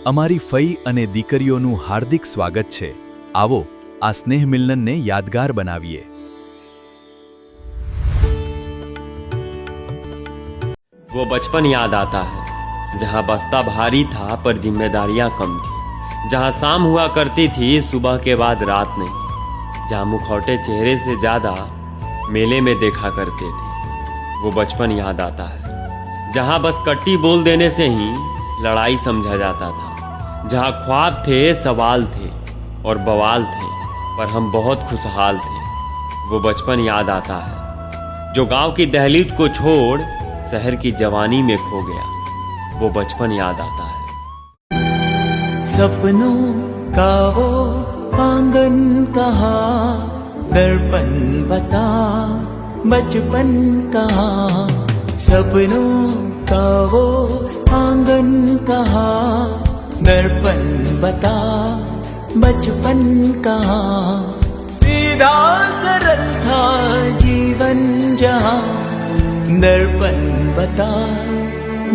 અમારી ફઈ અને દીકરીઓનું હાર્દિક સ્વાગત છે। આવો આ સ્નેહ મિલનને યાદગાર બનાવીએ। वो बचपन याद आता है जहाँ बस्ता भारी था पर जिम्मेदारियाँ कम थी, जहाँ शाम हुआ करती थी सुबह के बाद रात नहीं, जहाँ मुखौटे चेहरे से ज़्यादा मेले में देखा करते थे। वो बचपन याद आता है जहाँ बस कट्टी बोल देने से ही लड़ाई समझा जाता था, जहाँ ख्वाब थे, सवाल थे और बवाल थे, पर हम बहुत खुशहाल थे। वो बचपन याद आता है जो गांव की दहलीज को छोड़ शहर की जवानी में खो गया। वो बचपन याद आता है। सपनों का वो आंगन कहाँ, दर्पण बता बचपन कहाँ। सपनों का वो आंगन कहाँ, दर्पण बता बचपन कहाँ। सीधा सरल था जीवन जहाँ, दर्पण बता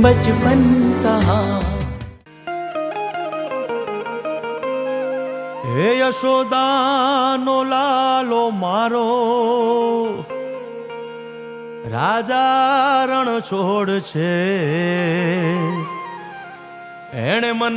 बचपन कहाँ। हे यशोदानो लालो मारो, राजा रण छोड़ छे, एणे मने